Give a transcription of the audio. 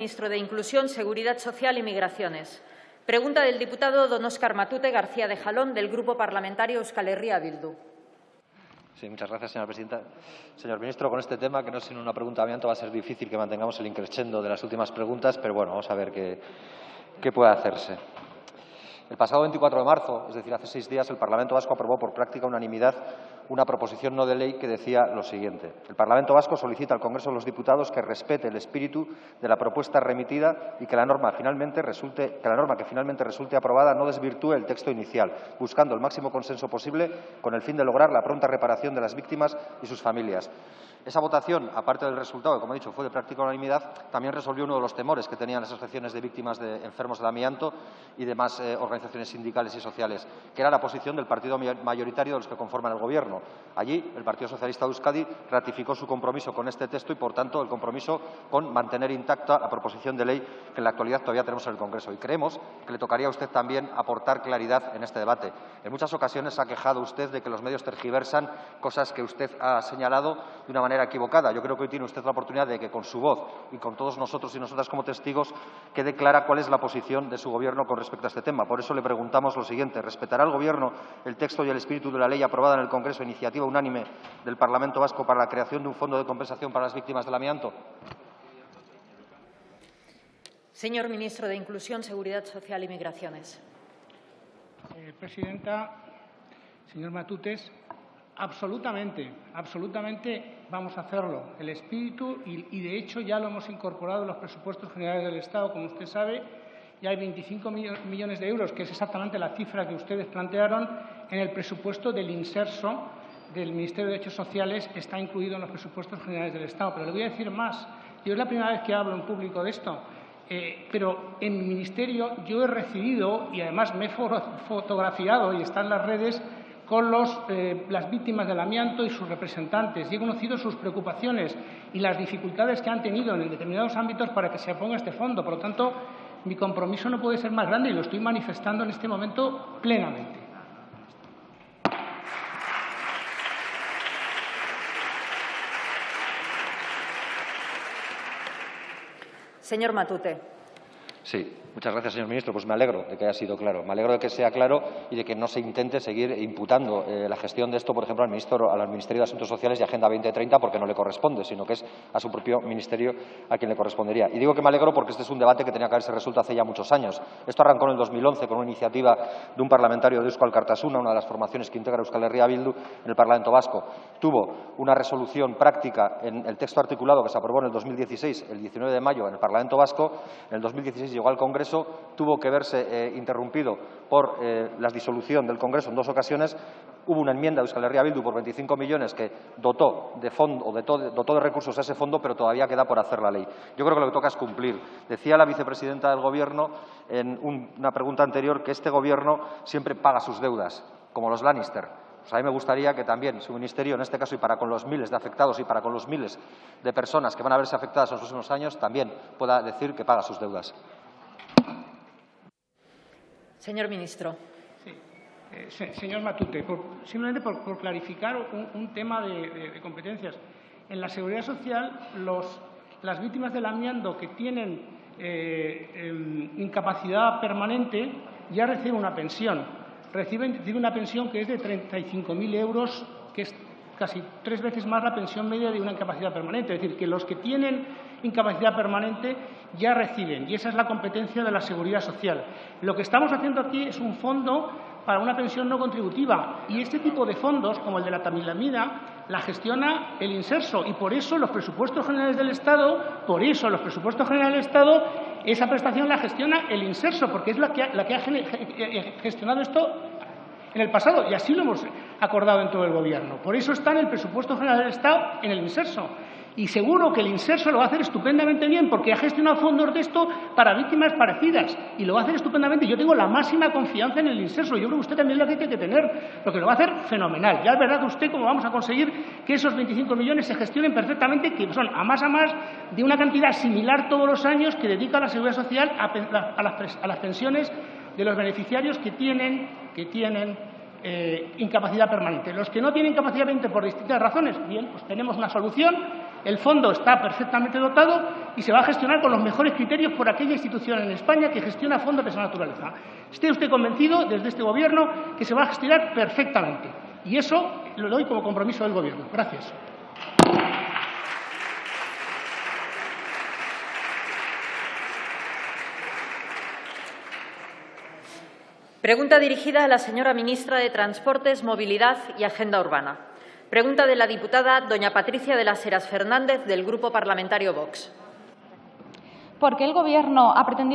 Ministro de Inclusión, Seguridad Social y Migraciones. Pregunta del diputado don Óscar Matute García de Jalón, del Grupo Parlamentario Euskal Herria Bildu. Sí, muchas gracias, señora presidenta. Señor ministro, con este tema, que no es sino un apreguntamiento, va a ser difícil que mantengamos el increscendo de las últimas preguntas, pero bueno, vamos a ver qué puede hacerse. El pasado 24 de marzo, es decir, hace 6 días, el Parlamento Vasco aprobó por práctica unanimidad una proposición no de ley que decía lo siguiente: el Parlamento Vasco solicita al Congreso de los Diputados que respete el espíritu de la propuesta remitida y que la norma que finalmente resulte aprobada no desvirtúe el texto inicial, buscando el máximo consenso posible con el fin de lograr la pronta reparación de las víctimas y sus familias. Esa votación, aparte del resultado, que, como he dicho, fue de práctica unanimidad, también resolvió uno de los temores que tenían las asociaciones de víctimas de enfermos del amianto y demás organizaciones sindicales y sociales, que era la posición del partido mayoritario de los que conforman el Gobierno. Allí, el Partido Socialista de Euskadi ratificó su compromiso con este texto y, por tanto, el compromiso con mantener intacta la proposición de ley que en la actualidad todavía tenemos en el Congreso. Y creemos que le tocaría a usted también aportar claridad en este debate. En muchas ocasiones se ha quejado usted de que los medios tergiversan cosas que usted ha señalado de una manera equivocada. Yo creo que hoy tiene usted la oportunidad de que con su voz y con todos nosotros y nosotras como testigos quede clara cuál es la posición de su Gobierno con respecto a este tema. Por eso le preguntamos lo siguiente: ¿respetará el Gobierno el texto y el espíritu de la ley aprobada en el Congreso, iniciativa unánime del Parlamento Vasco, para la creación de un fondo de compensación para las víctimas del amianto? Señor Ministro de Inclusión, Seguridad Social y Migraciones. Presidenta, señor Matutes, absolutamente vamos a hacerlo. El espíritu, y de hecho ya lo hemos incorporado en los presupuestos generales del Estado. Como usted sabe, ya hay 25 millones de euros, que es exactamente la cifra que ustedes plantearon, en el presupuesto del inserso del Ministerio de Derechos Sociales, está incluido en los presupuestos generales del Estado. Pero le voy a decir más. Yo es la primera vez que hablo en público de esto. Pero en mi ministerio yo he recibido, y además me he fotografiado y está en las redes, con las víctimas del amianto y sus representantes, y he conocido sus preocupaciones y las dificultades que han tenido en determinados ámbitos para que se ponga este fondo. Por lo tanto, mi compromiso no puede ser más grande y lo estoy manifestando en este momento plenamente. Señor Matute. Sí, muchas gracias, señor ministro. Pues me alegro de que haya sido claro. Me alegro de que sea claro y de que no se intente seguir imputando la gestión de esto, por ejemplo, al Ministerio de Asuntos Sociales y Agenda 2030, porque no le corresponde, sino que es a su propio ministerio a quien le correspondería. Y digo que me alegro porque este es un debate que tenía que haberse resuelto hace ya muchos años. Esto arrancó en el 2011 con una iniciativa de un parlamentario de Eusko Alkartasuna, una de las formaciones que integra Euskal Herria Bildu en el Parlamento Vasco. Tuvo una resolución práctica en el texto articulado que se aprobó en el 2016, el 19 de mayo, en el Parlamento Vasco. En el 2016 llegó al Congreso, tuvo que verse interrumpido por la disolución del Congreso en 2 ocasiones. Hubo una enmienda de Euskal Herria Bildu por 25 millones que dotó de recursos a ese fondo, pero todavía queda por hacer la ley. Yo creo que lo que toca es cumplir. Decía la vicepresidenta del Gobierno en una pregunta anterior que este Gobierno siempre paga sus deudas, como los Lannister. Pues a mí me gustaría que también su ministerio, en este caso, y para con los miles de afectados y para con los miles de personas que van a verse afectadas en los próximos años, también pueda decir que paga sus deudas. Señor ministro. Sí. Señor Matute, simplemente por clarificar un tema de competencias. En la Seguridad Social, las víctimas del amianto que tienen incapacidad permanente ya reciben una pensión. Reciben una pensión que es de 35.000 euros, que es casi 3 veces más la pensión media de una incapacidad permanente. Es decir, que los que tienen incapacidad permanente ya reciben, y esa es la competencia de la Seguridad Social. Lo que estamos haciendo aquí es un fondo para una pensión no contributiva, y este tipo de fondos, como el de la tamilamida, la gestiona el inserso, y por eso los presupuestos generales del Estado, esa prestación la gestiona el inserso, porque es la que ha gestionado esto en el pasado, y así lo hemos acordado en todo el Gobierno. Por eso está en el presupuesto general del Estado, en el inserso. Y seguro que el inserso lo va a hacer estupendamente bien, porque ha gestionado fondos de esto para víctimas parecidas, y lo va a hacer estupendamente. Yo tengo la máxima confianza en el inserso. Yo creo que usted también la tiene que tener, porque lo va a hacer fenomenal. Ya es verdad usted cómo vamos a conseguir que esos 25 millones se gestionen perfectamente, que son a más de una cantidad similar todos los años que dedica la Seguridad Social a las pensiones de los beneficiarios que tienen incapacidad permanente. Los que no tienen incapacidad permanente por distintas razones, bien, pues tenemos una solución El fondo está perfectamente dotado y se va a gestionar con los mejores criterios por aquella institución en España que gestiona fondos de esa naturaleza. Esté usted convencido, desde este Gobierno, que se va a gestionar perfectamente. Y eso lo doy como compromiso del Gobierno. Gracias. Pregunta dirigida a la señora ministra de Transportes, Movilidad y Agenda Urbana. Pregunta de la diputada doña Patricia de las Heras Fernández, del Grupo Parlamentario Vox. ¿Por qué el Gobierno ha pretendido